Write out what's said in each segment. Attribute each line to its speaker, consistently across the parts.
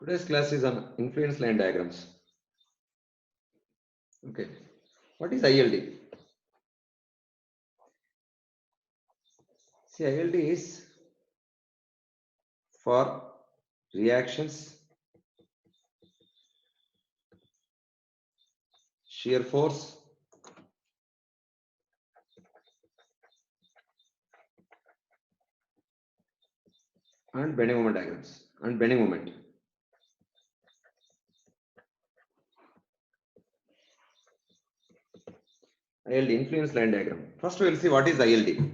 Speaker 1: Today's class is on influence line diagrams. Okay. What is ILD? See, ILD is for reactions, shear force, and bending moment diagrams and bending moment. ILD, influence line diagram. First we will see what is ILD.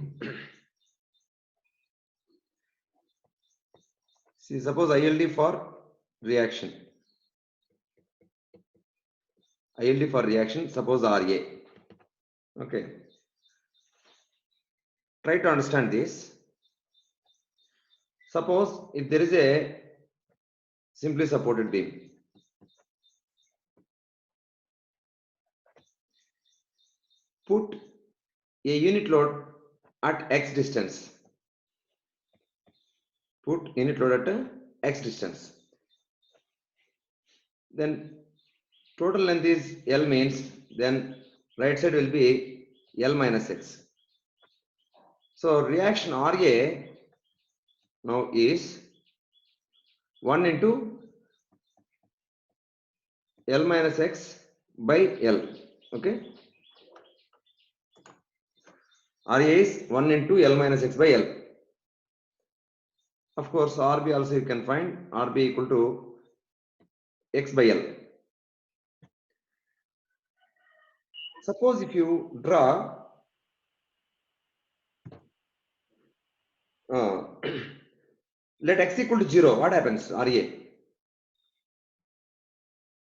Speaker 1: See, suppose ILD for reaction. ILD for reaction, suppose RA. Okay. Try to understand this. Suppose if there is a simply supported beam. Put a unit load at X distance. Put unit load at X distance. Then total length is L means then right side will be L minus X. So reaction RA now is 1 into L minus X by L. Okay. RA is 1 into L minus X by L. Of course, RB also you can find RB equal to X by L. Suppose if you draw let X equal to 0, what happens? RA.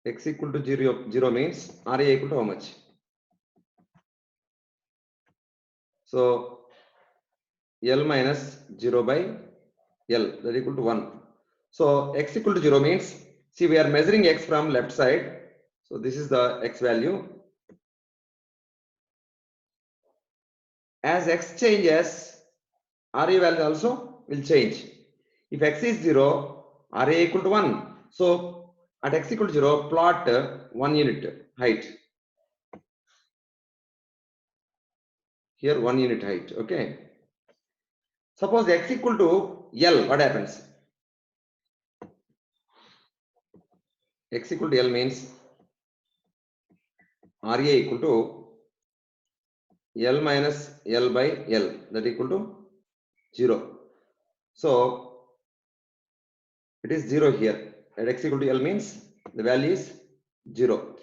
Speaker 1: X equal to 0 means RA equal to how much? So L minus 0 by L, that equal to 1. So X equal to 0 means, see, we are measuring X from left side. So this is the X value. As X changes, RA value also will change. If X is 0, RA equal to 1. So at X equal to 0, plot 1 unit height. Here 1 unit height. Okay. Suppose X equal to L, what happens? X equal to L means RA equal to L minus L by L, that equal to 0. So it is 0 here. At X equal to L means the value is 0.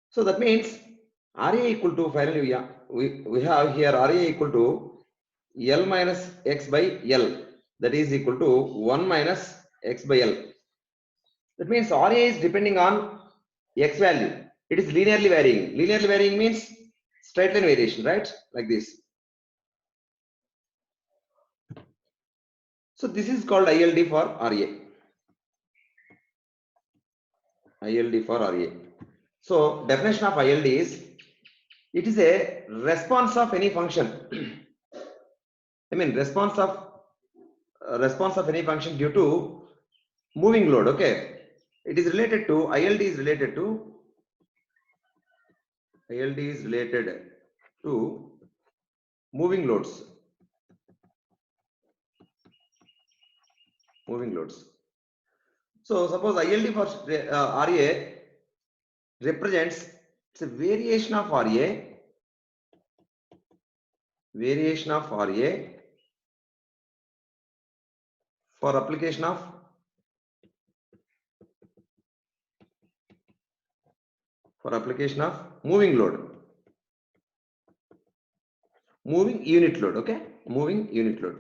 Speaker 1: So that means RA equal to, finally we have here RA equal to L minus X by L, that is equal to 1 minus X by L. That means RA is depending on X value. It is linearly varying. Linearly varying means straight line variation, right? Like this. So this is called ILD for RA. ILD for RA. So definition of ILD is, it is a response of any function. I mean response of any function due to moving load. Okay. It is related to, ILD is related to moving loads. Moving loads. So suppose ILD for RA represents, it's a variation of RA for application of moving load, moving unit load. Okay, moving unit load.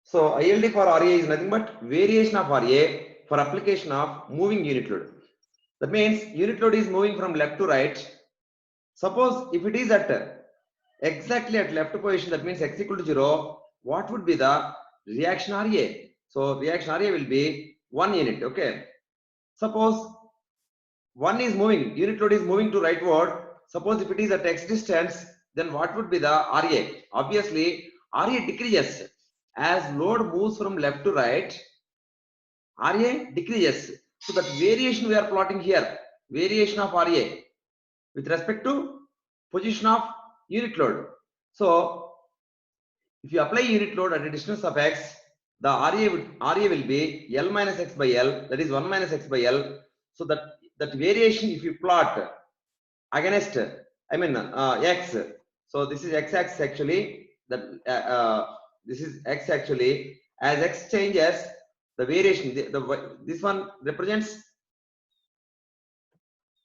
Speaker 1: So ILD for RA is nothing but variation of RA for application of moving unit load. That means unit load is moving from left to right. Suppose if it is at exactly at left position, that means X equal to 0, what would be the reaction RA? So reaction RA will be 1 unit. Okay. Suppose one is moving, unit load is moving to rightward. Suppose if it is at X distance, then what would be the RA? Obviously, RA decreases as load moves from left to right. RA decreases. So that variation we are plotting here, variation of RA with respect to position of unit load. So if you apply unit load at a distance of x, the RA will be L minus x by L, that is 1 minus x by L. So that variation, if you plot against, x, so this is x-axis actually, this is x actually. As x changes, the variation, this one represents,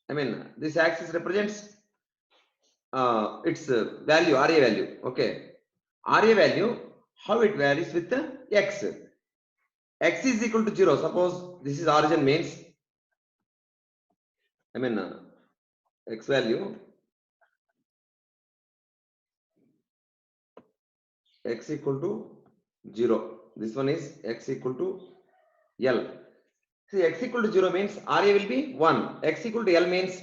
Speaker 1: this axis represents its value, RA value. Okay, RA value, how it varies with the x. X is equal to 0. Suppose this is origin, means x value, x equal to 0. This one is x equal to L. See, x equal to 0 means RA will be 1. X equal to L means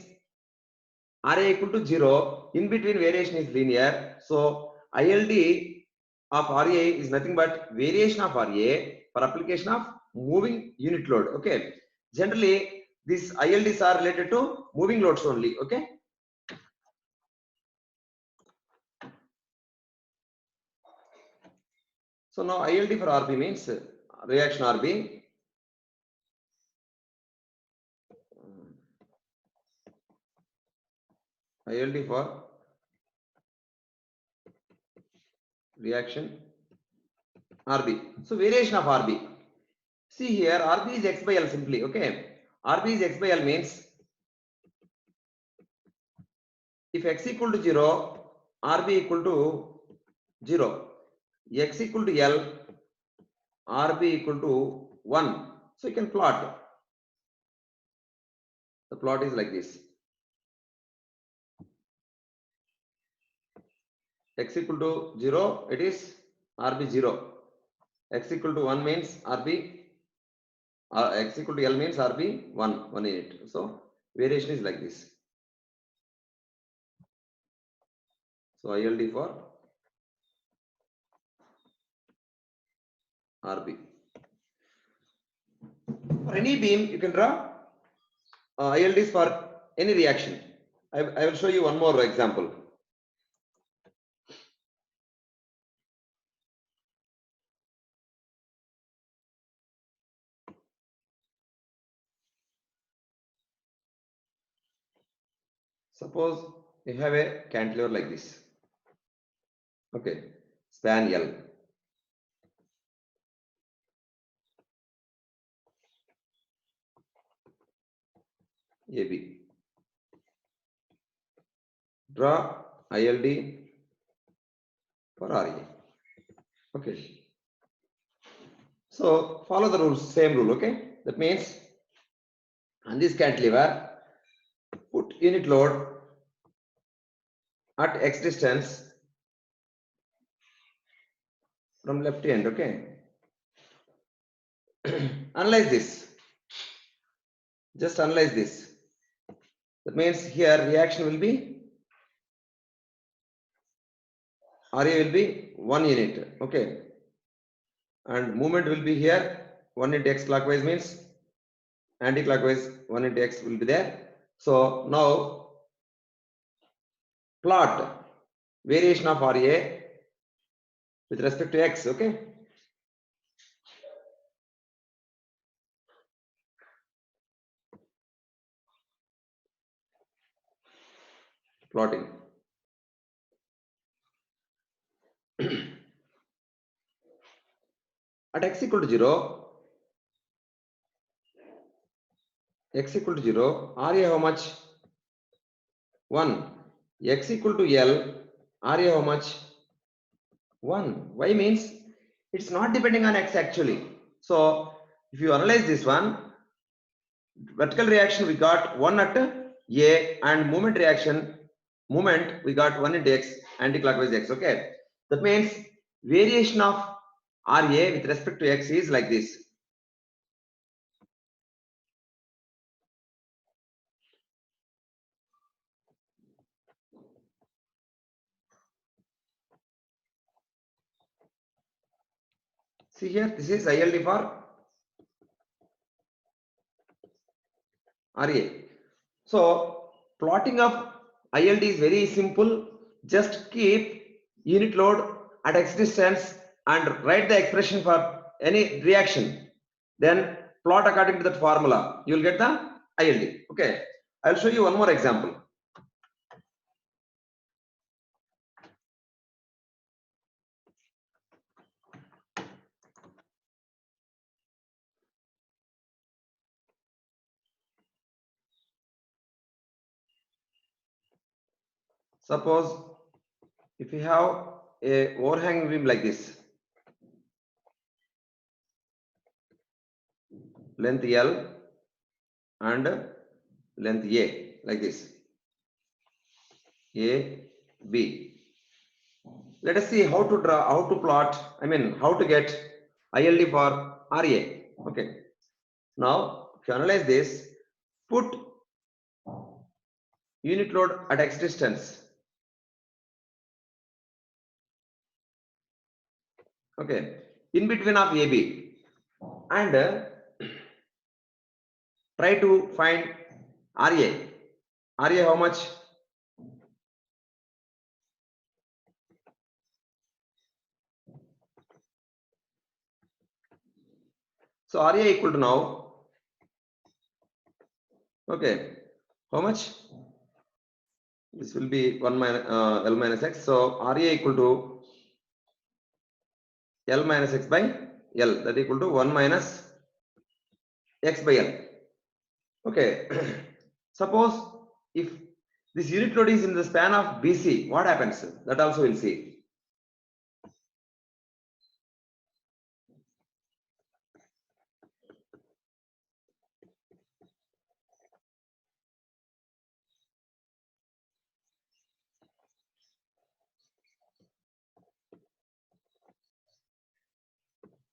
Speaker 1: RA equal to 0. In between variation is linear. So ILD of RA is nothing but variation of RA for application of moving unit load. Okay. Generally, these ILDs are related to moving loads only. Okay. So now ILD for RB means reaction RB. ILD for reaction RB. So variation of RB. See here, RB is x by L simply. Okay. RB is x by L means if x equal to 0, RB equal to 0. X equal to L, RB equal to 1. So you can plot. The plot is like this. X equal to 0, it is RB 0. X equal to 1 means RB, x equal to L means RB 1 unit. So variation is like this. So ILD for RB. For any beam, you can draw ILDs for any reaction. I will show you one more example. Suppose you have a cantilever like this. Okay, span L. AB. Draw ILD for RA. Okay. So follow the rules, same rule. Okay. That means on this cantilever, put unit load at x distance from left end. Okay. Analyze this. Just analyze this. That means here reaction will be RA will be 1 unit. Okay. And movement will be here 1 into x clockwise means anti-clockwise 1 into x will be there. So now plot variation of RA with respect to x. Okay. Plotting. At x equal to 0, x equal to 0, RA how much? 1. X equal to L, RA how much? 1. Why means it's not depending on x actually. So if you analyze this one, vertical reaction we got 1 at A, and moment reaction, moment we got 1 into x, anti-clockwise x. Okay. That means variation of RA with respect to x is like this. See here, this is ILD for RA. So plotting of ILD is very simple. Just keep unit load at X distance and write the expression for any reaction. Then plot according to that formula. You will get the ILD. Okay. I'll show you one more example. Suppose if you have a overhanging beam like this, length L and length A like this, A, B. Let us see how to draw, how to plot, how to get ILD for RA. Okay. Now, if you analyze this, put unit load at X distance. Okay. In between of AB and try to find RA. RA how much? So RA equal to now, okay, how much? This will be 1 minus L minus X. So RA equal to L minus X by L, that equal to 1 minus X by L. Okay. Suppose if this unit load is in the span of BC, what happens? That also we'll see.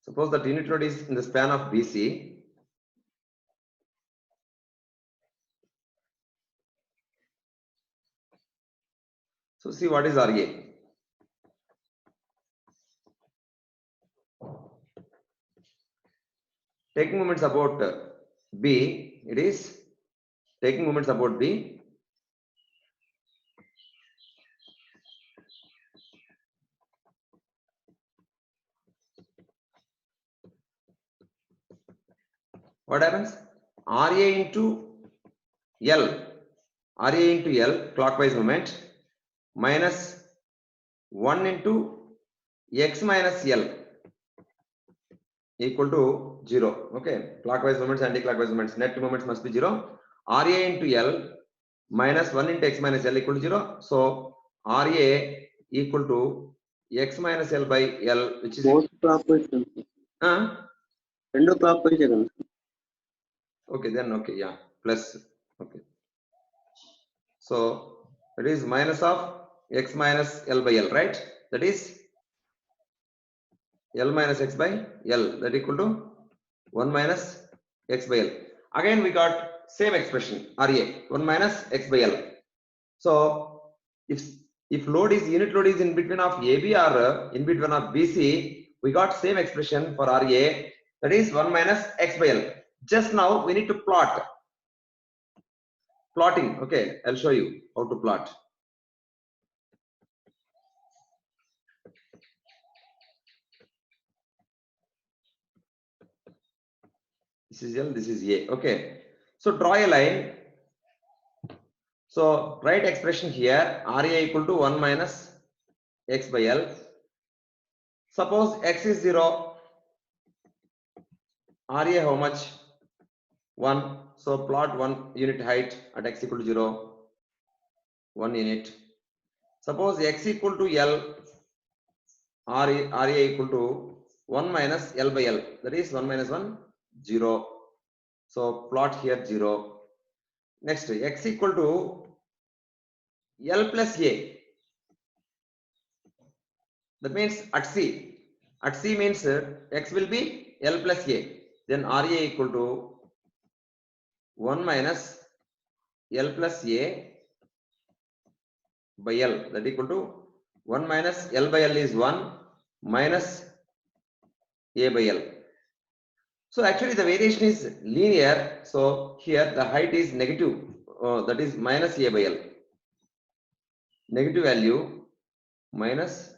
Speaker 1: Suppose that unit load is in the span of BC. So see what is RA. Taking moments about B, it is taking moments about B. What happens? RA into L, RA into L, clockwise moment, minus 1 into X minus L equal to 0. Okay, clockwise moments, anti-clockwise moments, net moments must be 0. RA into L minus 1 into X minus L equal to 0. So RA equal to X minus L by L, which is
Speaker 2: clockwise. Clockwise.
Speaker 1: Okay, then okay, yeah, plus, okay. So it is minus of X minus L by L, right? That is L minus X by L, that equal to 1 minus X by L. Again we got same expression, RA, 1 minus X by L. So if load is, unit load is in between of AB or in between of BC, we got same expression for RA, that is 1 minus X by L. Just now we need to plot. Plotting, okay, I'll show you how to plot. This is L, this is A. Okay, so draw a line. So write expression here, RA equal to 1 minus X by L. Suppose X is 0, RA how much? 1. So plot 1 unit height at X equal to 0, 1 unit. Suppose X equal to L, RA equal to 1 minus L by L, that is 1 minus 1, 0. So plot here 0. Next, X equal to L plus A. That means at C. At C means X will be L plus A. Then RA equal to 1 minus L plus A by L. That equal to 1 minus L by L is 1 minus A by L. So actually the variation is linear. So here the height is negative, that is minus A by L. Negative value minus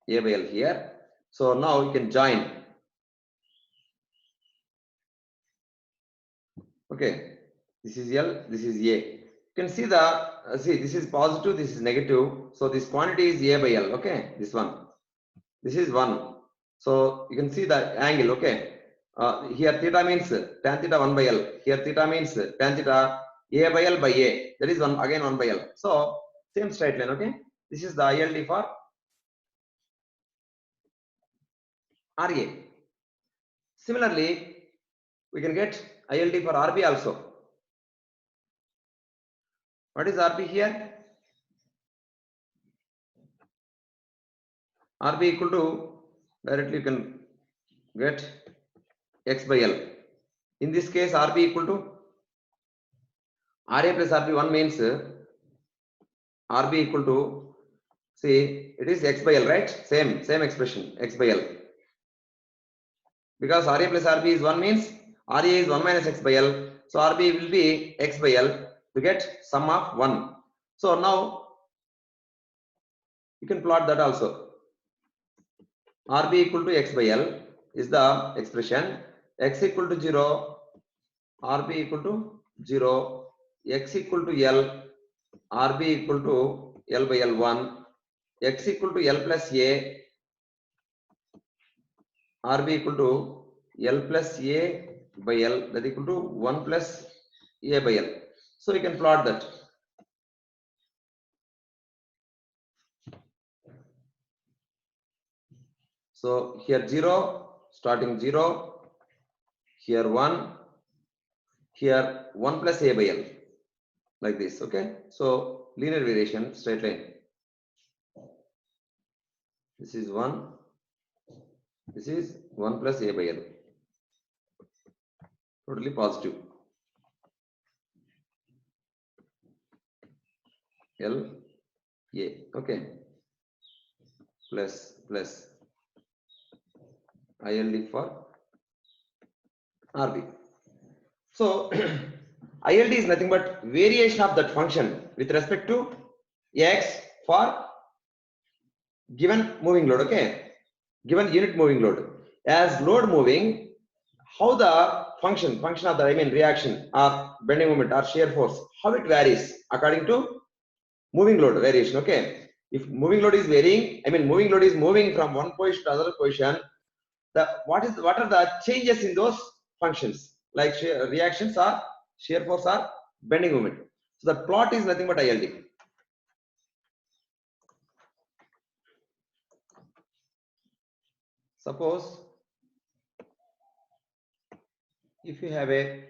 Speaker 1: A by L here. So now you can join. Okay, this is L, this is A. You can see the see, this is positive, this is negative. So this quantity is A by L. Okay, this one. This is 1. So you can see the angle. Okay, here theta means tan theta 1 by L. Here theta means tan theta A by L by A. That is one again 1 by L. So same straight line. Okay, this is the ILD for RA. Similarly, we can get ILD for RB also. What is RB here? RB equal to, directly you can get X by L. In this case, RB equal to RA plus RB1 means RB equal to, see, it is X by L, right? Same expression, X by L. Because RA plus RB is 1 means RA is 1 minus X by L. So RB will be X by L to get sum of 1. So now you can plot that also. RB equal to X by L is the expression. X equal to 0, RB equal to 0, X equal to L, RB equal to L by L1, X equal to L plus A, RB equal to L plus A by L, that equal to 1 plus A by L. So you can plot that. So here 0, starting 0, here 1, here 1 plus A by L, like this. Okay, so linear variation, straight line. This is 1, this is 1 plus A by L, totally positive. L A, okay, plus ILD for RB. So ILD is nothing but variation of that function with respect to X for given moving load. Okay, given unit moving load. As load moving, how the function of the reaction or bending moment or shear force, how it varies according to moving load variation. Okay, if moving load is varying, moving load is moving from one position to other position, what are the changes in those functions, like reactions or shear force or bending moment. So the plot is nothing but ILD. Suppose if you have a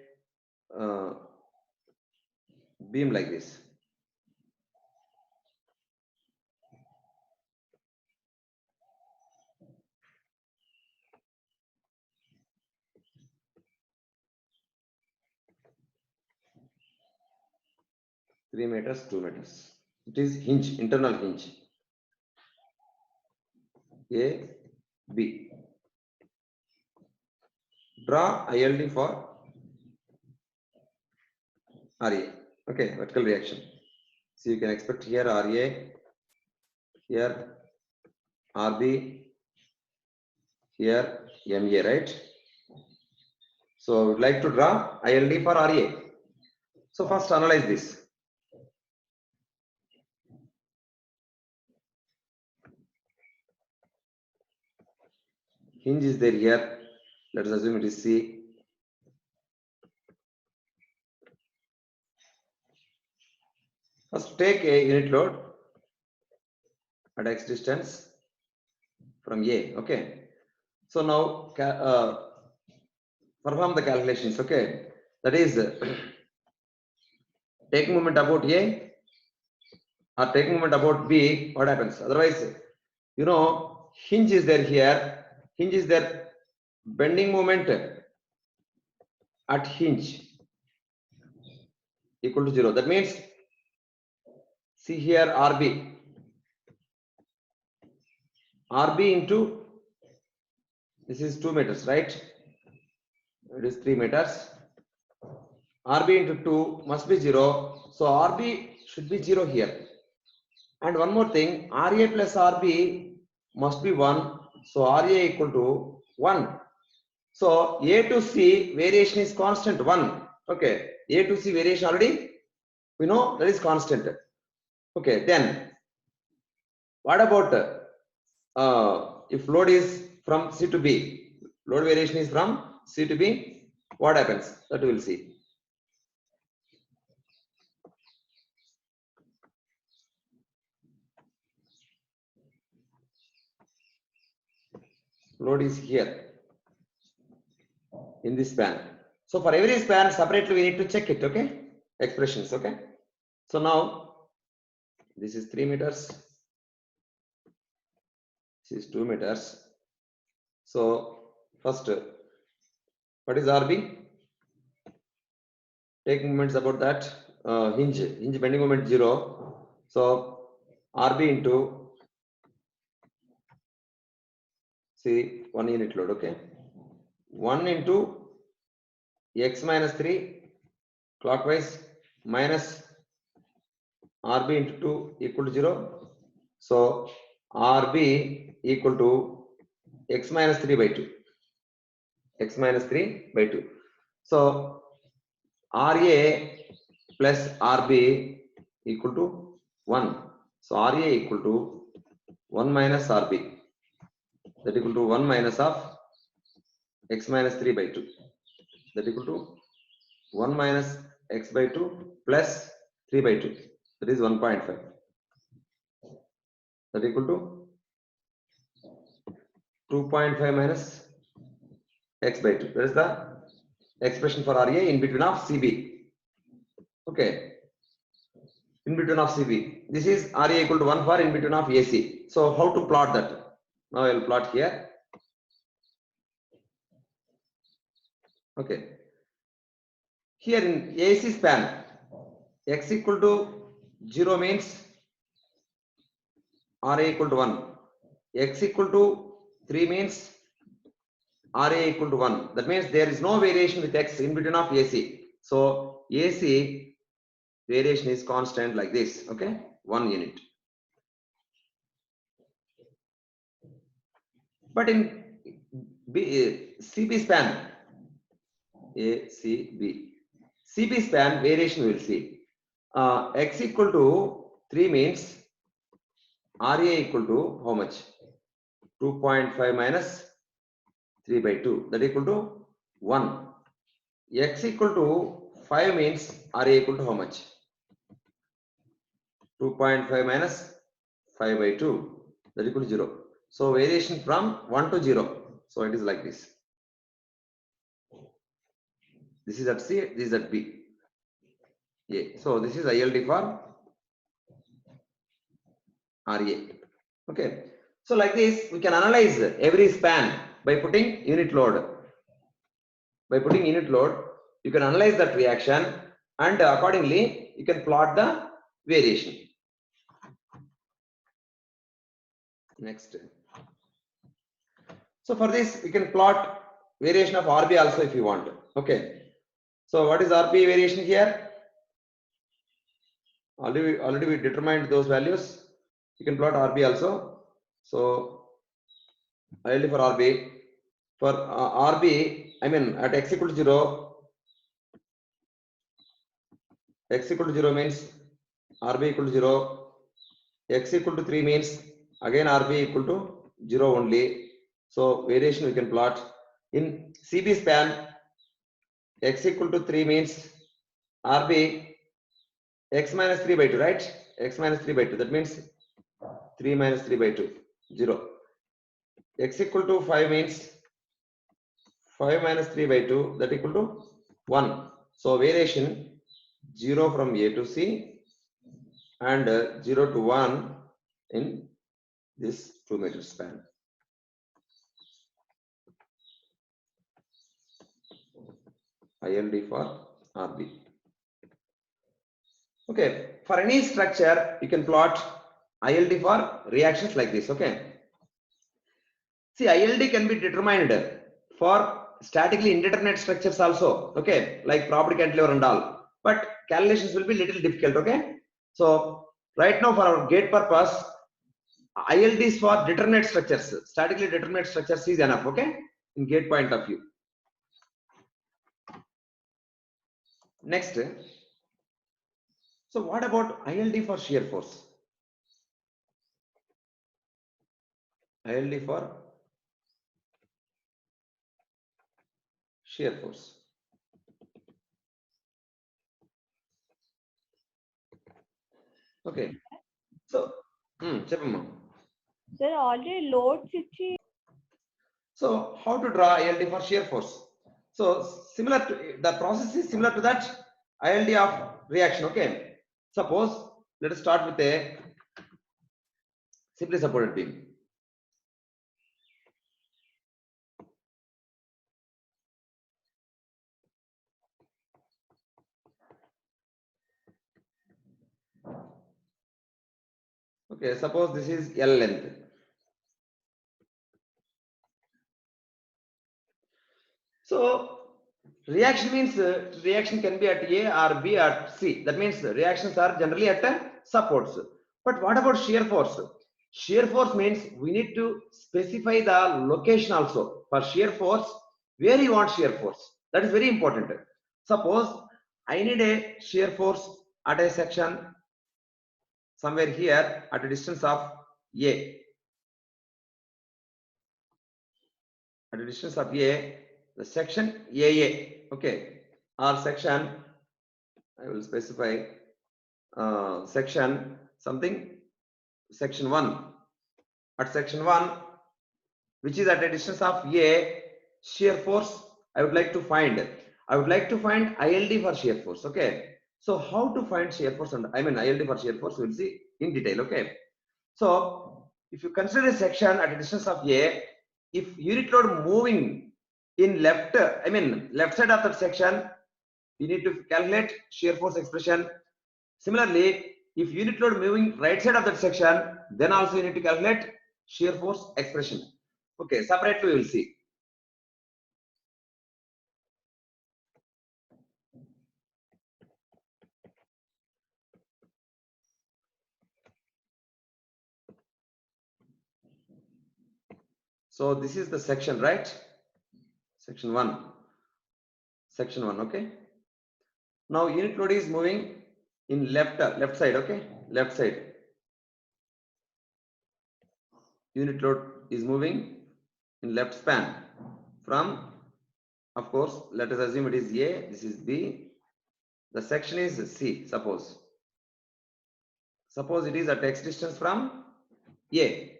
Speaker 1: beam like this, (3 meters, 2 meters). It is hinge, internal hinge. A, B. Draw ILD for RA. Okay, vertical reaction. So you can expect here RA, here RB, here MA, right? So I would like to draw ILD for RA. So first analyze this. Hinge is there here. Let us assume it is C. First take a unit load at X distance from A. Okay. So now perform the calculations. Okay. That is take moment about A or take moment about B. What happens? Otherwise, hinge is there here. Hinge is there. Bending moment at hinge equal to 0. That means, see here RB into This is 2 meters, right? It is 3 meters. RB into 2 must be 0. So RB should be 0 here. And one more thing, RA plus RB must be 1. So RA equal to 1. So A to C variation is constant 1. Okay. A to C variation already we know that is constant. Okay. Then what about if load is from C to B? Load variation is from C to B. What happens? That we will see. Load is here in this span. So for every span separately we need to check it. Okay. Expressions. Okay. So now this is 3 meters. This is 2 meters. So first, what is RB? Take moments about that. Hinge bending moment 0. So RB into, see, 1 unit load. Okay. 1 into x minus 3 clockwise minus RB into 2 equal to 0. So RB equal to x minus 3 by 2. X minus 3 by 2. So RA plus RB equal to 1. So RA equal to 1 minus RB. That equal to 1 minus of x minus 3 by 2. That equal to 1 minus x by 2 plus 3 by 2. That is 1.5. That equal to 2.5 minus x by 2. That is the expression for RA in between of CB. Okay. In between of CB. This is RA equal to 1 for in between of AC. So how to plot that? Now I will plot here. Okay. Here in AC span, x equal to 0 means RA equal to 1. X equal to 3 means RA equal to 1. That means there is no variation with x in between of AC. So AC variation is constant like this. Okay. 1 unit. But in CB span, ACB, CB span variation we will see. X equal to 3 means RA equal to how much? 2.5 minus 3 by 2. That equal to 1. X equal to 5 means RA equal to how much? 2.5 minus 5 by 2. That equal to 0. So variation from 1 to 0. So it is like this. This is at C, this is at B. Yeah. So this is ILD for RA. Okay. So like this, we can analyze every span by putting unit load. By putting unit load, you can analyze that reaction and accordingly you can plot the variation. Next. So for this, you can plot variation of RB also if you want. Okay. So what is RB variation here? Already we determined those values. You can plot RB also. So ILD for RB. For RB, I mean at x equal to 0, x equal to 0 means RB equal to 0. X equal to 3 means again RB equal to 0 only. So variation we can plot. In CB span, x equal to 3 means RB x minus 3 by 2, right? X minus 3 by 2. That means 3 minus 3 by 2, 0. X equal to 5 means 5 minus 3 by 2, that equal to 1. So variation 0 from A to C and 0 to 1 in this 2 meter span. ILD for RB. Okay, for any structure, you can plot ILD for reactions like this. Okay. See, ILD can be determined for statically indeterminate structures also, okay, like property cantilever and all, but calculations will be little difficult, okay. So right now for our gate purpose, ILD is for determinate structures, statically determinate structures is enough, okay, in gate point of view. Next, so what about ILD for shear force? ILD for shear force. Okay, so Chepamma.
Speaker 2: There are already loads ichi.
Speaker 1: So how to draw ILD for shear force? So similar to the process is similar to that ILD of reaction. Okay. Suppose let us start with a simply supported beam. Okay. Suppose this is L length. So reaction means reaction can be at A or B or C. That means reactions are generally at supports. But what about shear force? Shear force means we need to specify the location also. For shear force, where you want shear force. That is very important. Suppose I need a shear force at a section somewhere here at a distance of A. At a distance of A, the section AA, okay, or section, I will specify section something, section 1. At section 1, which is at a distance of A, shear force I would like to find. I would like to find ILD for shear force, okay. So how to find shear force and I mean ILD for shear force we'll see in detail, okay. So if you consider a section at a distance of A, if unit load moving in left, I mean left side of that section, you need to calculate shear force expression. Similarly, if unit load moving right side of that section, then also you need to calculate shear force expression. Okay, separately we will see. So this is the section, right? Section 1. Section 1, okay. Now unit load is moving in left side, okay, left side. Unit load is moving in left span from, of course, let us assume it is A, this is B, the section is C, suppose it is at X distance from A,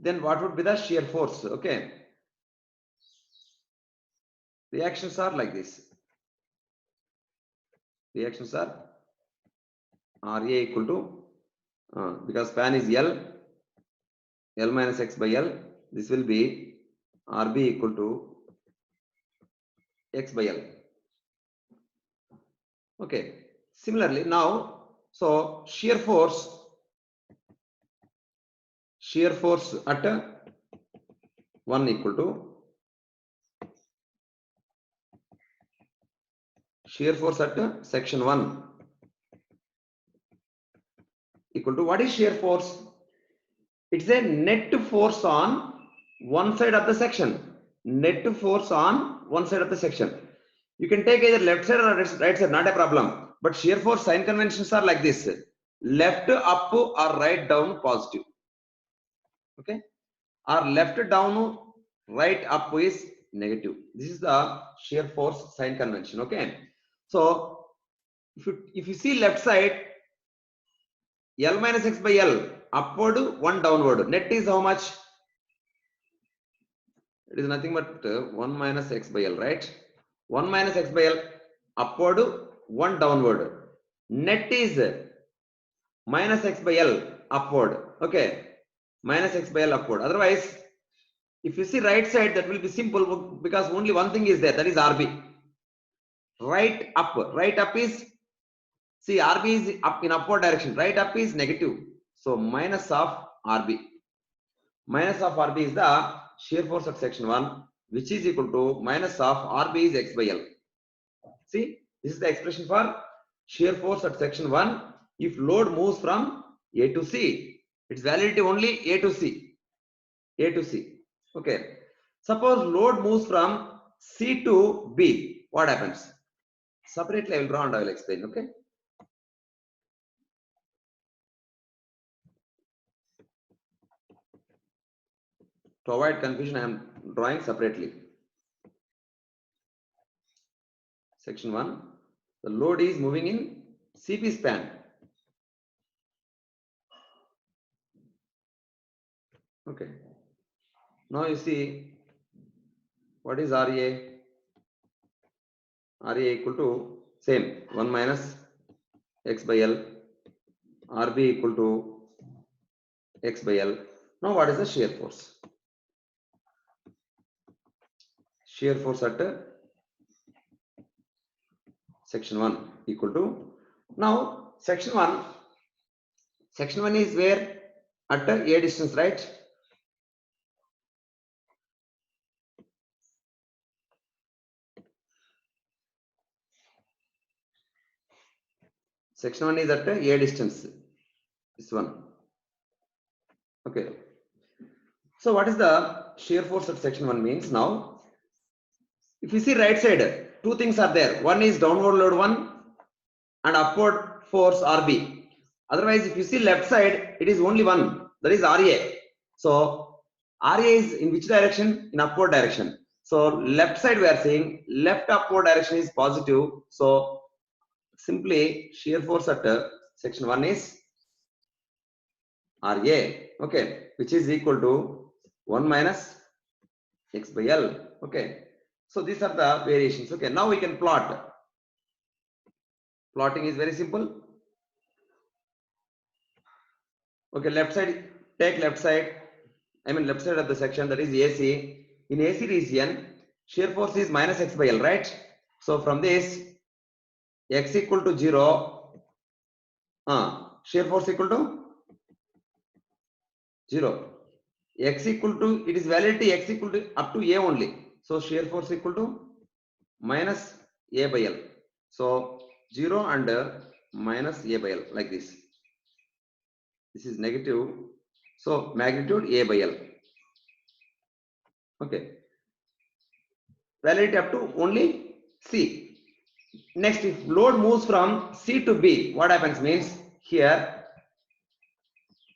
Speaker 1: then what would be the shear force? Okay, reactions are like this. Reactions are RA equal to, because span is L minus X by L, this will be RB equal to X by L. Okay, similarly now, so shear force at 1 equal to shear force at section 1 equal to, what is shear force? It's a net force on one side of the section. Net force on one side of the section. You can take either left side or right side, not a problem. But shear force sign conventions are like this: left up or right down positive. Okay, or left down, right up is negative. This is the shear force sign convention. Okay, so if you see left side, L minus X by L, upward, 1 downward. Net is how much? It is nothing but 1 minus X by L, right? 1 minus X by L, upward, 1 downward. Net is minus X by L, upward. Okay, minus X by L, upward. Otherwise, if you see right side, that will be simple because only one thing is there, that is RB. Right up is, see, RB is up in upward direction, right up is negative. So minus of RB. Minus of RB is the shear force at section 1, which is equal to minus of RB is x by L. See, this is the expression for shear force at section 1 if load moves from A to C. Its validity only A to C. A to C. Okay. Suppose load moves from C to B. What happens? Separately I will draw and I will explain. Okay. To avoid confusion, I am drawing separately. Section 1. The load is moving in CP span. Okay. Now you see what is RA? RA equal to same 1 minus x by L. RB equal to x by L. Now what is the shear force? Shear force at section 1 equal to, now section 1 is where at A distance, right? Section 1 is at A distance, this one. Okay. So what is the shear force at section 1 means? Now if you see right side, two things are there. One is downward load 1 and upward force RB. Otherwise, if you see left side, it is only one, that is RA. So RA is in which direction? In upward direction. So left side we are saying left upward direction is positive. So simply shear force at section 1 is RA, okay, which is equal to 1 minus x by L. Okay, so these are the variations. Okay, now we can plot. Plotting is very simple. Okay, left side, take left side, I mean left side of the section, that is AC. In AC region, shear force is minus x by L, right? So from this, x equal to 0, shear force equal to 0. X equal to, it is validity x equal to up to A only. So shear force equal to minus A by L. So 0 and minus A by L, like this. This is negative. So magnitude A by L. Okay. Validity up to only C. Next, if load moves from C to B, what happens means here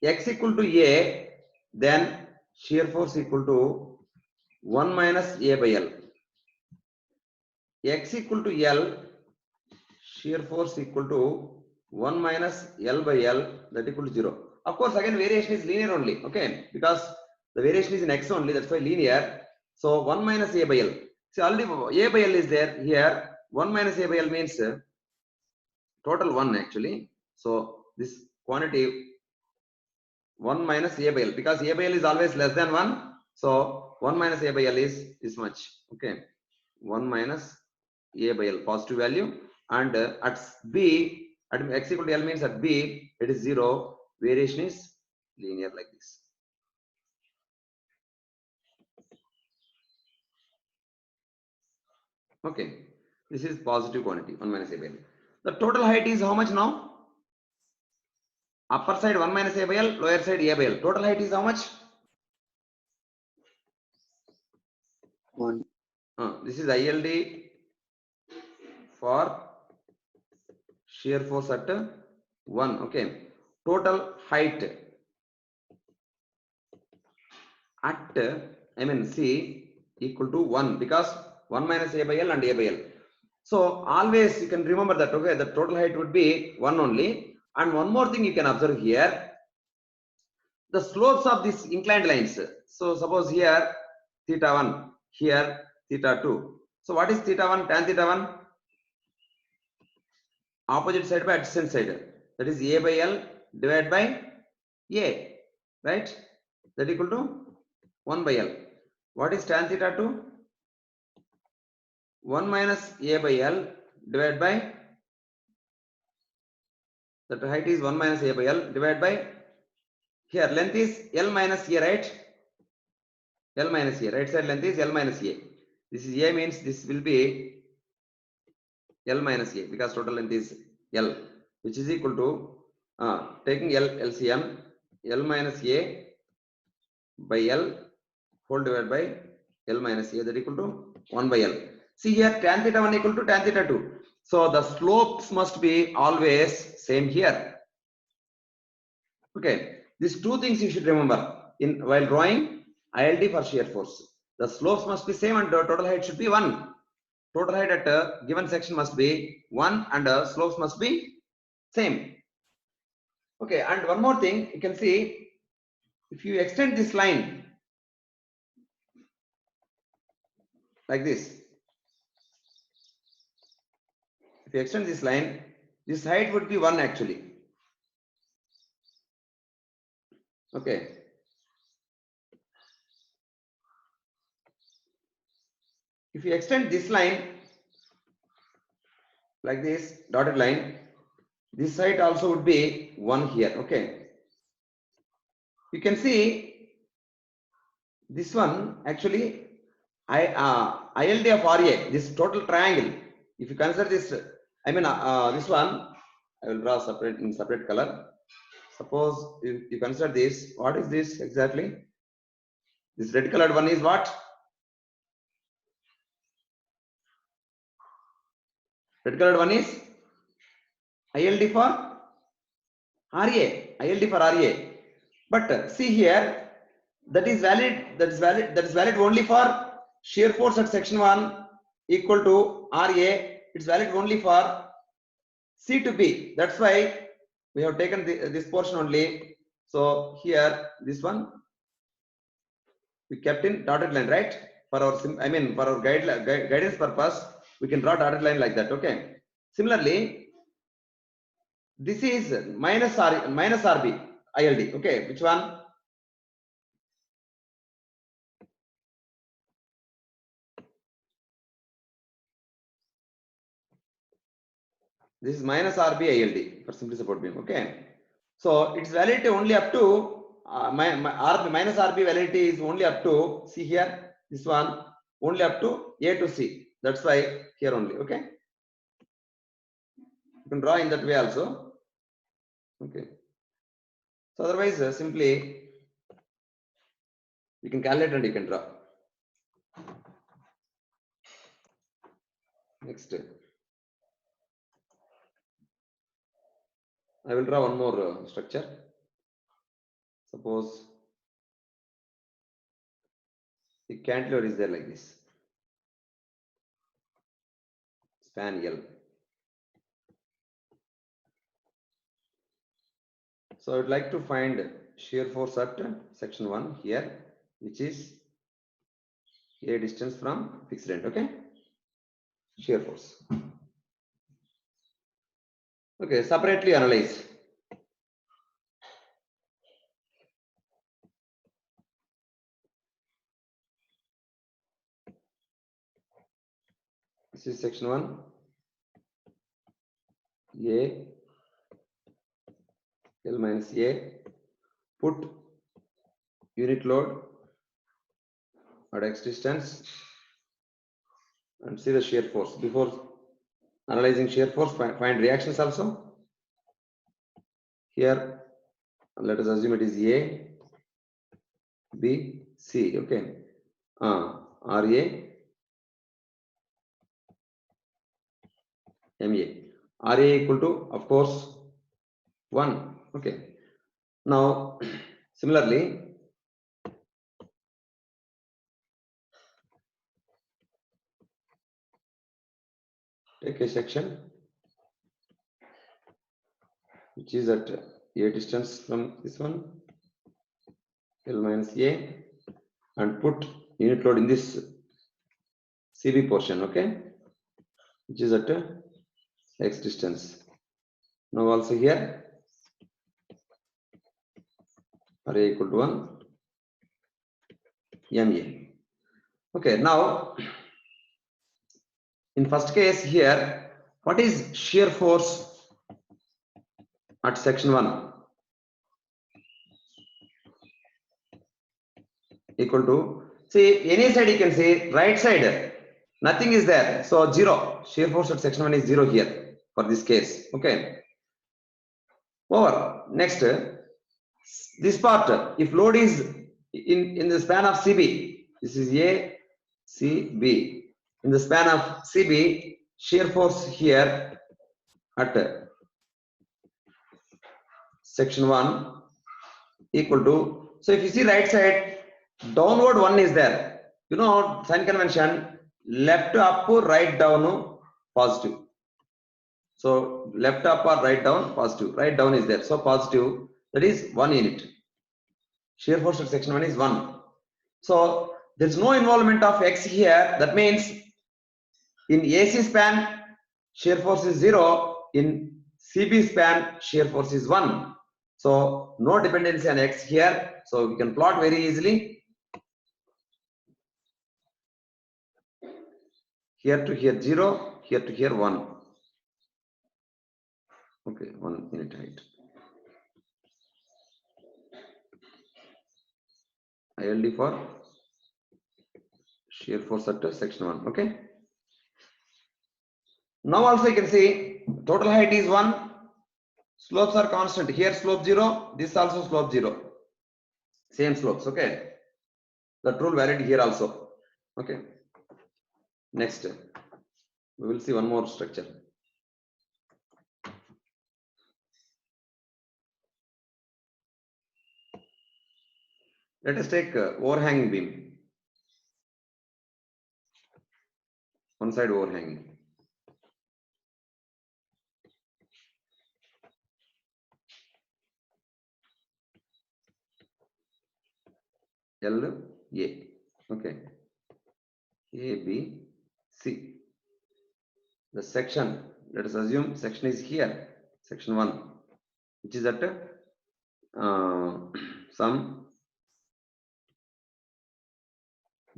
Speaker 1: x equal to A, then shear force equal to 1 minus A by L. X equal to L, shear force equal to 1 minus L by L, that equal to 0. Of course, again variation is linear only, okay, because the variation is in x only, that's why linear. So 1 minus A by L. See, already A by L is there here. 1 minus A by L means total 1 actually. So this quantity 1 minus A by L, because A by L is always less than 1. So 1 minus A by L is this much. Okay, 1 minus A by L, positive value. And at B, at x equal to L means at B, it is 0. Variation is linear like this. Okay, this is positive quantity, 1 minus A by L. The total height is how much now? Upper side 1 minus A by L, lower side A by L. Total height is how much?
Speaker 3: 1.
Speaker 1: This is ILD for shear force at 1. Okay, total height at C equal to 1, because 1 minus A by L and A by L. So always you can remember that, okay, the total height would be 1 only. And one more thing you can observe here, the slopes of these inclined lines. So suppose here theta 1, here theta 2. So what is theta 1? Tan theta 1? Opposite side by adjacent side. That is A by L divided by A, right? That equal to 1 by L. What is tan theta 2? 1 minus A by L divided by, that height is 1 minus A by L divided by, here length is L minus A, right? L minus A. Right side length is L minus A. This is A means this will be L minus A because total length is L, which is equal to taking LCM L minus A by L whole divided by L minus A, that equal to 1 by L. See here, tan theta 1 equal to tan theta 2. So the slopes must be always same here. Okay, these two things you should remember in while drawing ILD for shear force. The slopes must be same and the total height should be 1. Total height at a given section must be 1 and slopes must be same. Okay, and one more thing you can see, if you extend this line like this, if you extend this line, this height would be 1 actually. Okay. If you extend this line like this dotted line, this height also would be 1 here. Okay. You can see this one actually ILD of RA, this total triangle. If you consider this, I mean this one, I will draw separate in separate color. Suppose you consider this, what is this exactly? This red colored one is what? Red colored one is ILD for RA, ILD for RA. But see here, that is valid only for shear force at section 1 equal to RA. It's valid only for C to B. That's why we have taken this portion only. So here, this one we kept in dotted line, right? For our for our guidance purpose, we can draw dotted line like that. Okay. Similarly, this is minus RB ILD. Okay, which one? This is minus RB ILD for simply support beam. Okay. So its validity only up to minus RB validity is only up to, see here, this one only up to A to C. That's why here only. Okay. You can draw in that way also. Okay. So otherwise, simply you can calculate and you can draw. Next, I will draw one more structure. Suppose the cantilever is there like this, span L. So I would like to find shear force at section 1 here, which is a distance from fixed end. Okay, shear force. Okay, separately analyze. This is section 1. A L minus A. Put unit load at X distance and see the shear force. Before analyzing shear force, find reactions also. Here, let us assume it is A, B, C. Okay. RA, MA. RA equal to, of course, 1. Okay. Now, similarly, take a section which is at A distance from this one, L minus A, and put unit load in this CB portion, okay, which is at X distance. Now also here, RA equal to 1, MA. Okay, now in first case here, what is shear force at section 1? Equal to See, any side you can say, right side, nothing is there. So 0. Shear force at section 1 is 0 here for this case. Okay. Over. Next, this part, if load is in the span of CB, this is A, C, B. In the span of CB, shear force here at section 1 equal to, so if you see right side, downward 1 is there. You know, sign convention, left up, right down, positive. So left up or right down, positive. Right down is there. So positive, that is 1 unit. Shear force at section 1 is 1. So there is no involvement of X here. That means in AC span, shear force is 0. In CB span, shear force is 1. So no dependency on X here. So we can plot very easily. Here to here 0, here to here 1. Okay, 1 unit height. ILD for shear force at section 1. Okay. Now also you can see total height is 1. Slopes are constant. Here slope 0. This also slope 0. Same slopes. Okay. That rule valid here also. Okay. Next, we will see one more structure. Let us take overhanging beam. One side overhanging. L, A. Okay. A, B, C. The section, let us assume section is here. Section 1, which is at some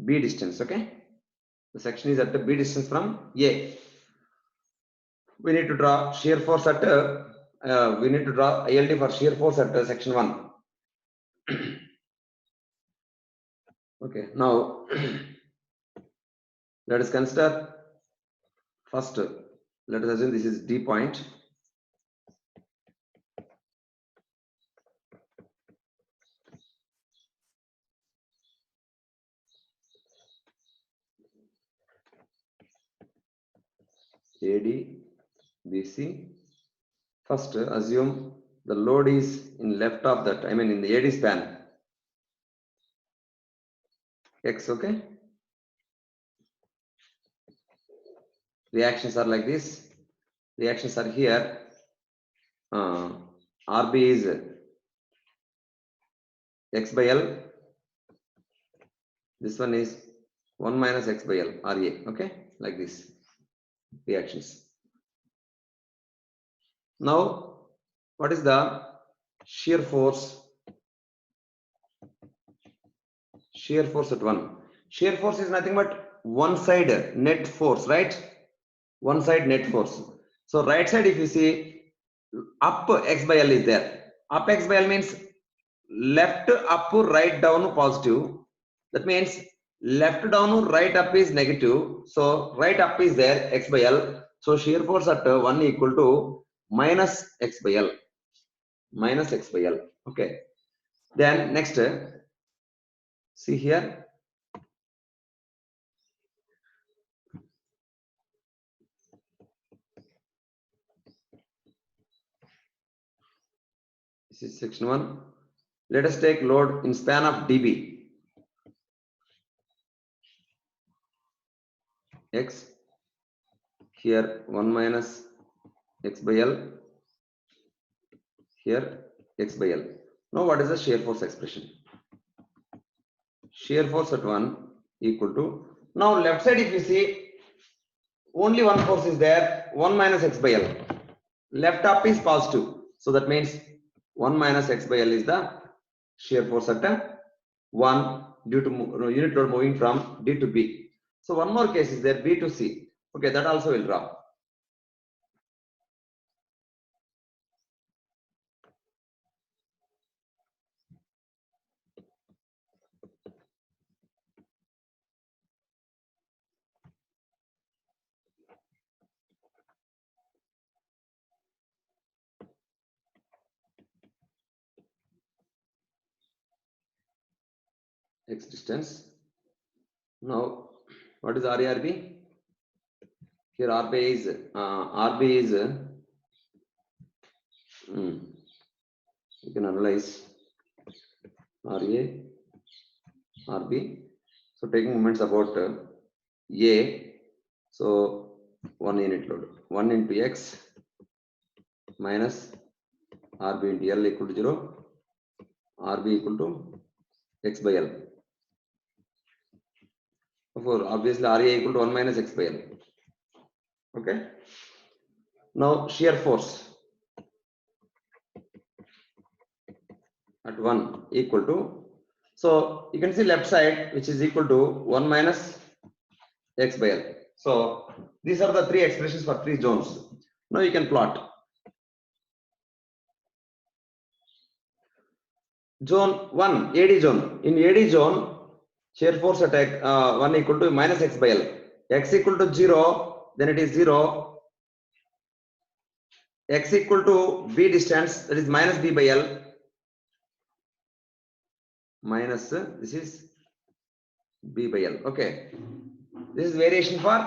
Speaker 1: B distance. Okay. The section is at the B distance from A. We need to draw shear force at we need to draw ILD for shear force at section 1. Okay, now let us consider first, let us assume this is D point. AD, BC. First, assume the load is in left of that, I mean in the AD span. X, okay. Reactions are like this. Reactions are here. RB is X by L. This one is 1 minus X by L, RA, okay, like this. Reactions. Now, what is the shear force? Shear force at 1. Shear force is nothing but one side net force, right? One side net force. So right side, if you see, up X by L is there. Up X by L means left up, right down positive. That means left down, right up is negative. So right up is there, X by L. So shear force at 1 equal to minus X by L. Minus X by L. Okay. Then next, see here. This is section 1. Let us take load in span of dB. X. Here 1 minus X by L. Here X by L. Now what is the shear force expression? Shear force at 1 equal to, now left side if you see, only one force is there, 1 minus X by L. Left up is positive. So that means 1 minus X by L is the shear force at 1 due to unit load moving from D to B. So one more case is there, B to C. Okay, that also will draw. x distance. Now, what is RARB? Here RB is you can analyze RA, RB. So taking moments about A, so 1 unit load, 1 into x minus RB into L equal to 0, RB equal to x by L. Therefore, obviously RA equal to 1 minus x by L. Okay. Now shear force at 1 equal to, so you can see left side which is equal to 1 minus x by L. So these are the three expressions for three zones. Now you can plot. Zone 1, AD zone. In AD zone, shear force at 1 equal to minus x by L. X equal to 0, then it is 0. X equal to B distance, that is minus B by L. Minus, this is B by L. Okay. This is variation for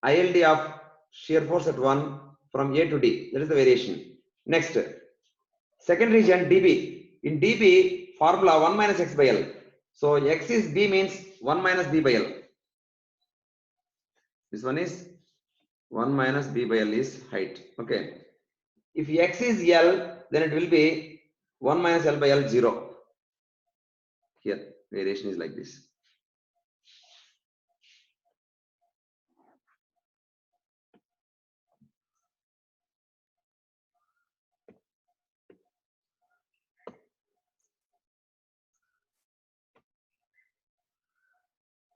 Speaker 1: ILD of shear force at 1 from A to D. That is the variation. Next, second region dB. In dB, formula 1 minus x by L. So x is B means 1 minus B by L. This one is 1 minus B by L is height. Okay. If x is L, then it will be 1 minus L by L 0. Here, variation is like this.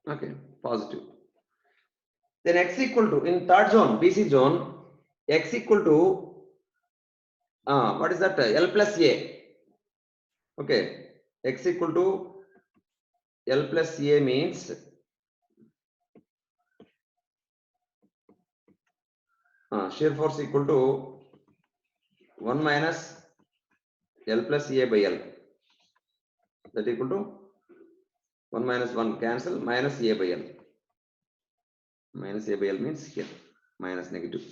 Speaker 1: Okay, positive. Then x equal to, in third zone, BC zone, x equal to, what is that? L plus A. Okay, x equal to L plus A means shear force equal to 1 minus L plus A by L. That equal to 1 minus 1 cancel, minus A by L. Minus A by L means here, minus negative.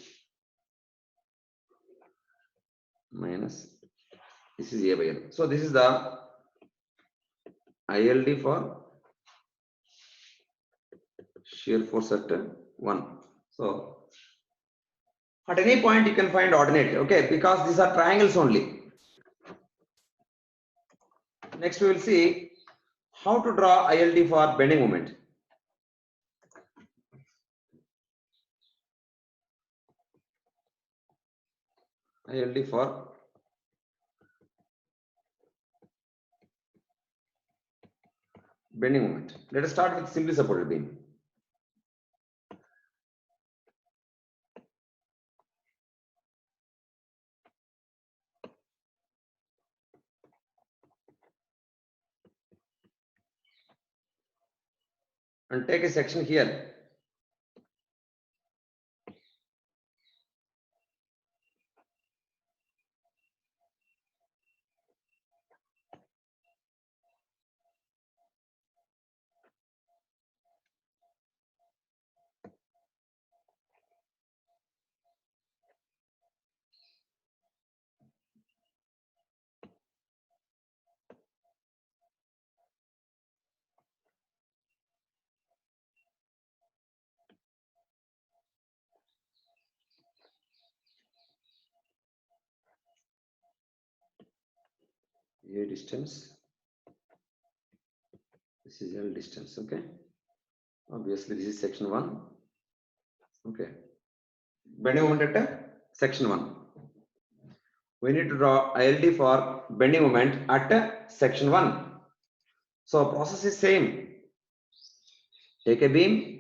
Speaker 1: Minus, this is A by L. So this is the ILD for shear force at 1. So at any point you can find ordinate, okay, because these are triangles only. Next we will see how to draw ILD for bending moment. ILD for bending moment. Let us start with simply supported beam. And take a section here. A distance. This is L distance, okay. Obviously, this is section 1. Okay. Bending moment at section 1. We need to draw ILD for bending moment at section 1. So process is same. Take a beam.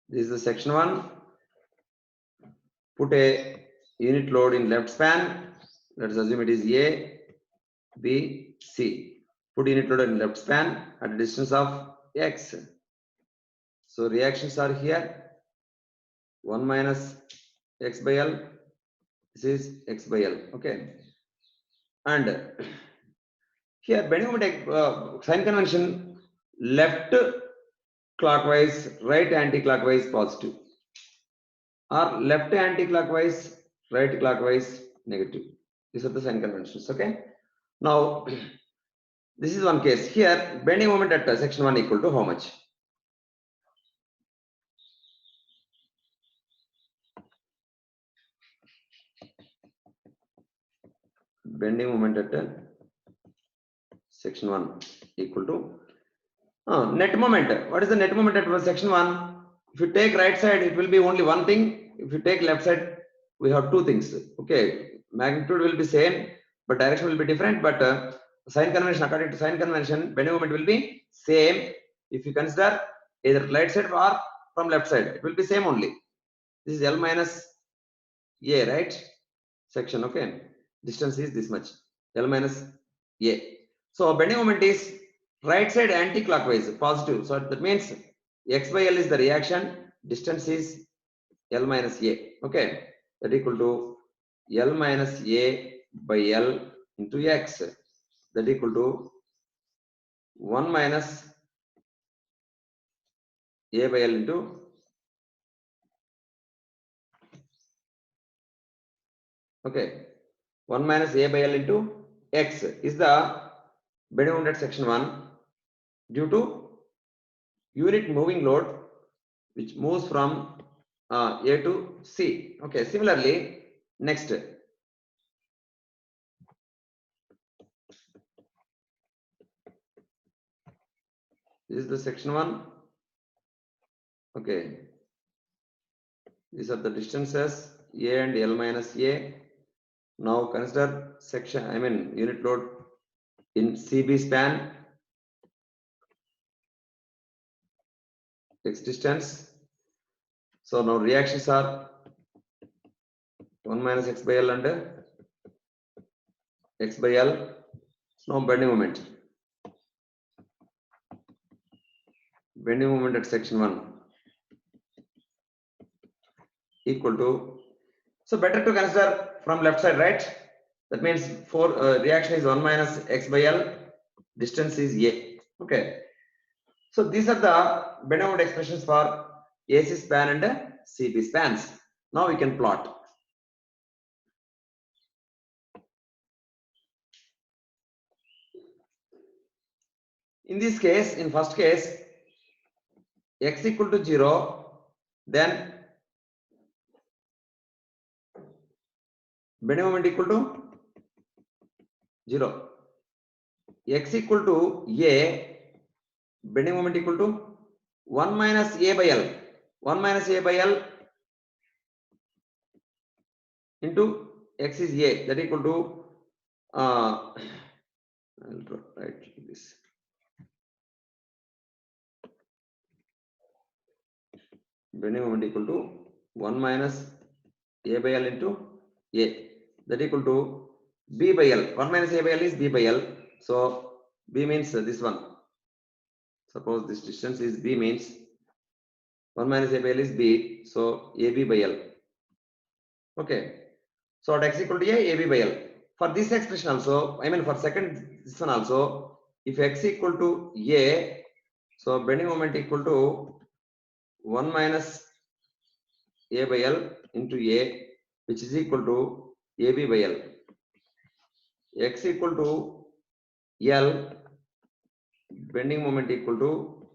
Speaker 1: This is the section 1. Put a unit load in left span. Let us assume it is A, B, C. Put unit load in left span at a distance of x. So reactions are here. 1 minus x by L This is x by L. Okay. And here bending moment sign convention, left clockwise, right anti-clockwise positive, or left anti-clockwise, right clockwise negative. These are the sign conventions. Okay. Now this is one case. Here bending moment at section 1 equal to how much? Bending moment at section 1 equal to net moment. What is the net moment at section 1? If you take right side, it will be only one thing. If you take left side, we have two things. Okay, magnitude will be same, but direction will be different. But sign convention, according to sign convention, bending moment will be same. If you consider either right side or from left side, it will be same only. This is L minus A, right? Section, okay. Distance is this much, L minus A. So bending moment is right side anti-clockwise, positive. So that means x by L is the reaction, distance is L minus A. Okay, that equal to L minus A by L into x. That equal to 1 minus A by L into okay, 1 minus A by L into x is the bending moment at section 1 due to unit moving load which moves from A to C. Okay, similarly, next. This is the section 1. Okay, these are the distances A and L minus A. Now consider section, unit load in CB span, x distance. So now reactions are 1 minus x by L and x by L. Now bending moment. Bending moment at section 1 equal to, so better to consider from left side, right? That means for reaction is 1 minus x by L, distance is A. Okay. So these are the bending moment expressions for AC span and CB spans. Now we can plot. In this case, in first case, x equal to 0, then bending moment equal to 0. X equal to A, bending moment equal to 1 minus A by L. 1 minus A by L into x is A, that equal to I'll write this. Bending moment equal to 1 minus A by L into A, that equal to B by L. 1 minus A by L is B by L. So B means this one. Suppose this distance is B, means 1 minus A by L is B. So AB by L. Okay. So at x equal to A, AB by L. For this expression also, for second this one also, if x equal to A, so bending moment equal to 1 minus A by L into A, which is equal to AB by L. X equal to L, bending moment equal to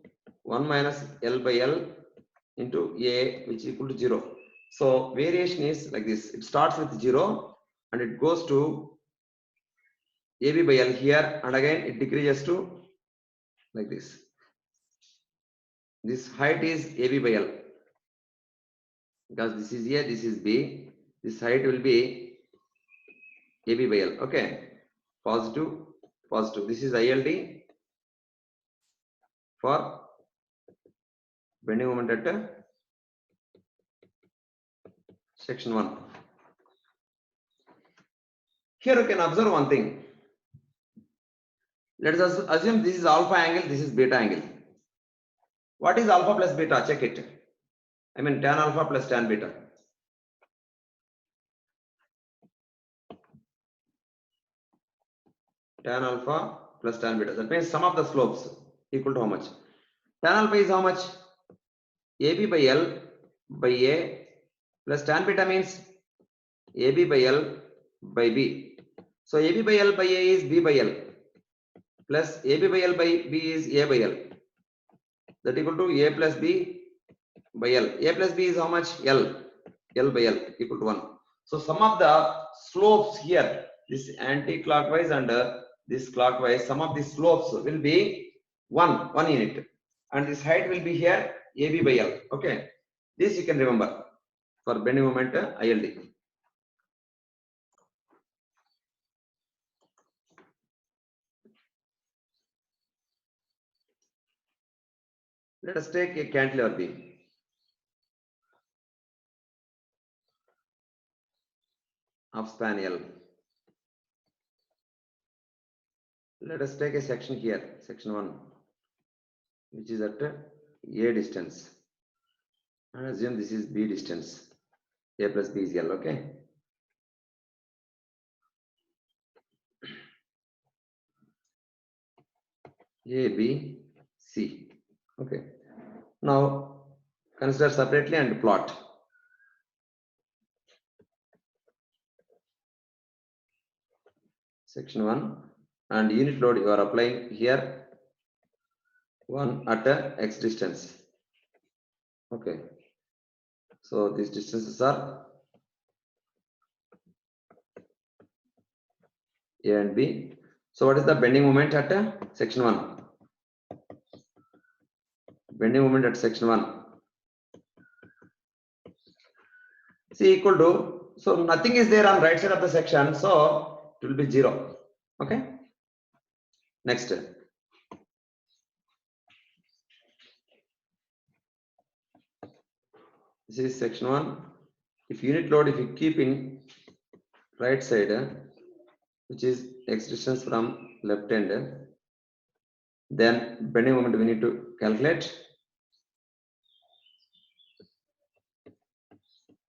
Speaker 1: 1 minus L by L into A, which is equal to 0. So variation is like this. It starts with 0 and it goes to AB by L here, and again it decreases to like this. This height is AB by L because this is A, this is B. This height will be AB by L. Okay, positive, positive. This is ILD for bending moment at section 1. Here you can observe one thing. Let us assume this is alpha angle, this is beta angle. What is alpha plus beta? Check it. Tan alpha plus tan beta. tan alpha plus tan beta. That means sum of the slopes equal to how much? Tan alpha is how much? AB by L by A plus tan beta means AB by L by B. So AB by L by A is B by L plus AB by L by B is A by L. That equal to A plus B by L. A plus B is how much? L. L by L equal to 1. So sum of the slopes here, this anti-clockwise and this clockwise, sum of the slopes will be 1 unit. And this height will be here AB by L. Okay. This you can remember for bending moment ILD. Let us take a cantilever beam. Of span L. Let us take a section here, section 1, which is at A distance. And assume this is B distance. A plus B is L, okay? A, B, C. Okay. Now consider separately and plot. Section 1 and unit load you are applying here 1 at X distance. Okay. So these distances are A and B. So what is the bending moment at section 1? Bending moment at section 1. C equal to, so nothing is there on right side of the section, so it will be 0. Okay. Next. This is section 1. If unit load, if you keep in right side, which is X distance from left end, then bending moment we need to calculate.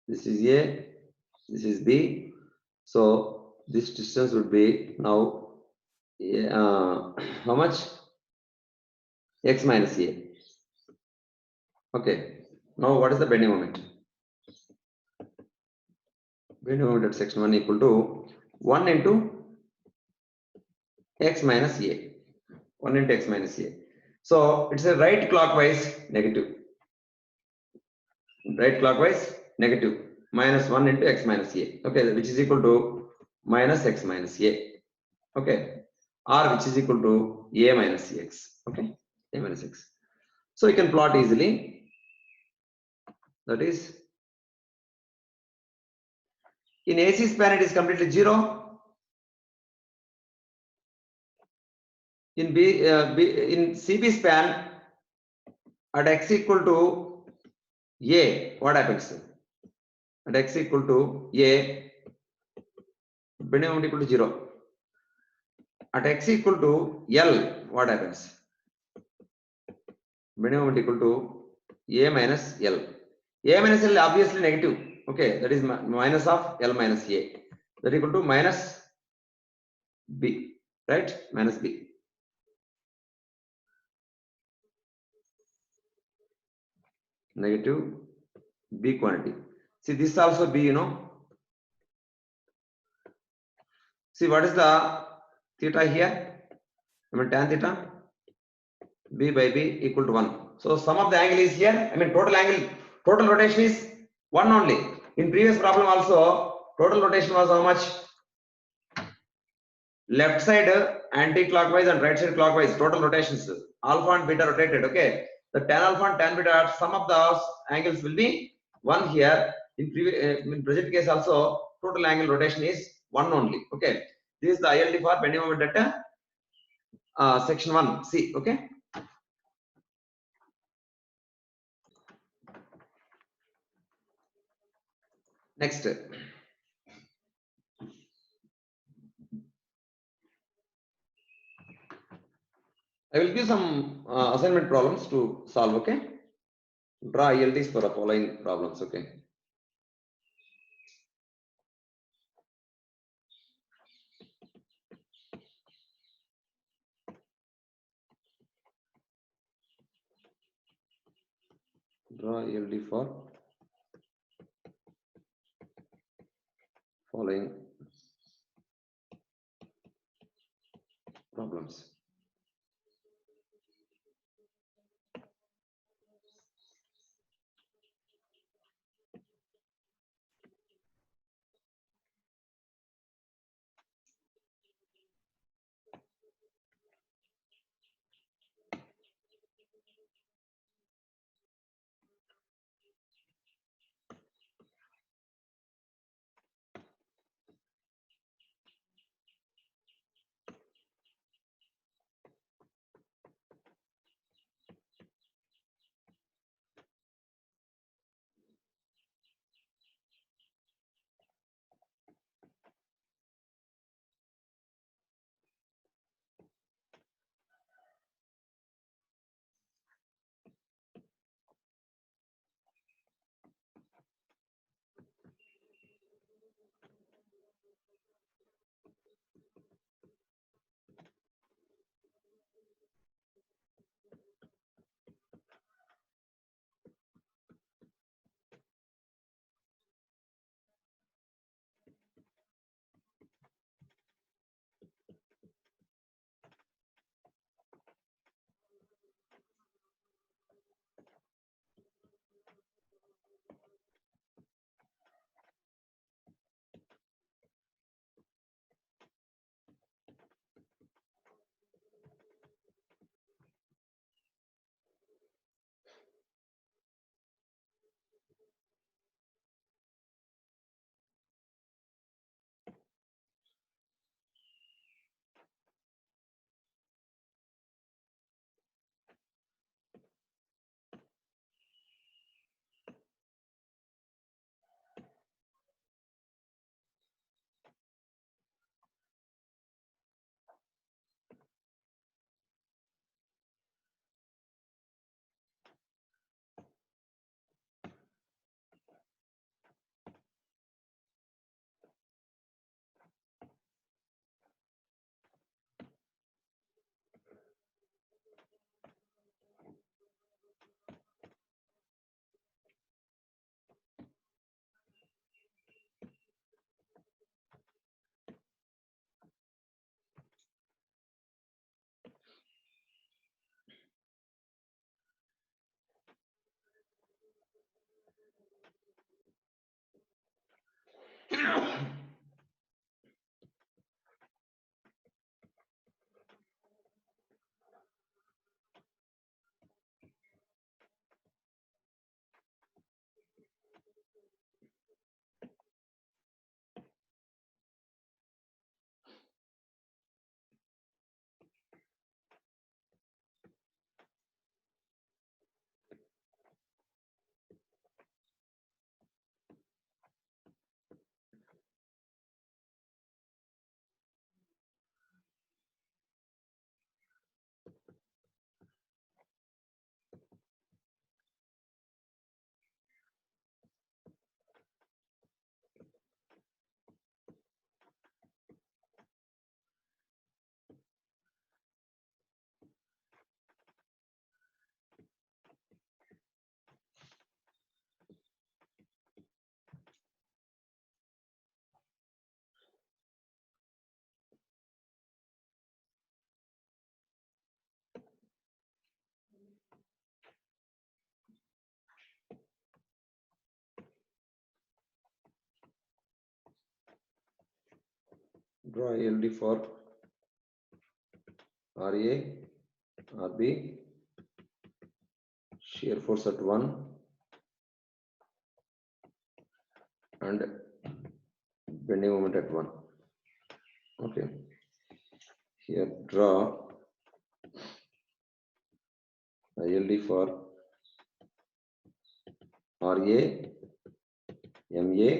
Speaker 1: This is A, this is B. So this distance would be now how much? X minus A. Okay. Now what is the bending moment? Bending moment at section 1 equal to 1 into X minus A. 1 into X minus A. So it's a right clockwise negative. Right clockwise negative. Minus 1 into X minus A. Okay, which is equal to minus X minus A. Okay. R which is equal to A minus X. Okay. A minus X. So you can plot easily. That is, in AC span it is completely 0. In in CB span at X equal to A, what happens? At X equal to A, bending moment equal to 0. At X equal to L, what happens? Bending moment equal to A minus L. A minus L obviously negative. Okay, that is minus of L minus A. That equal to minus B, right? Minus B. Negative B quantity. See, this also B, you know. See, what is the theta here? I mean, tan theta. B by B equal to 1. So sum of the angle is here. I mean, total angle, total rotation is 1 only. In previous problem also, total rotation was how much? Left side anti-clockwise and right side clockwise. Total rotations, alpha and beta rotated. Okay. The tan alpha and tan beta, sum of the angles will be 1 here. In present case also, total angle rotation is 1 only. Okay. This is the ILD for bending moment at section 1. C. Okay. Next. I will give some assignment problems to solve. Okay. Draw ILDs for the following problems. Okay. Draw LD for following problems. Draw LD for RA, RB, shear force at 1 and bending moment at 1. Okay. Here draw LD for RA, MA,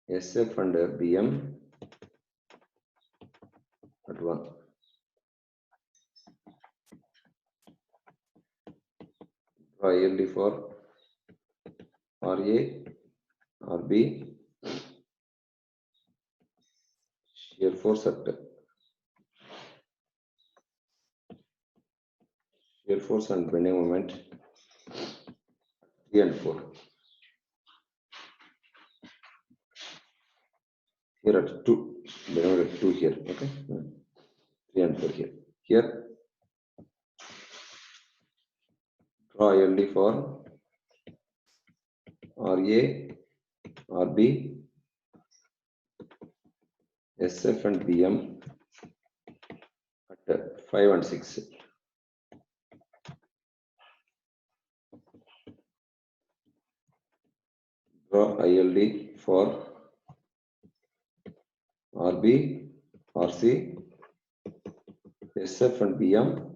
Speaker 1: SF and BM at 1. Draw LD for RA, RB, shear force and bending moment 3 and 4. Here at 2, there are 2 here, okay? 3 and 4 here. Here, draw LD for RA, RB, SF and BM at 5 and 6. Draw ILD for RB, RC, SF and BM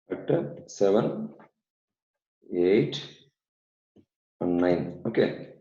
Speaker 1: at 7, 8 and 9. Okay.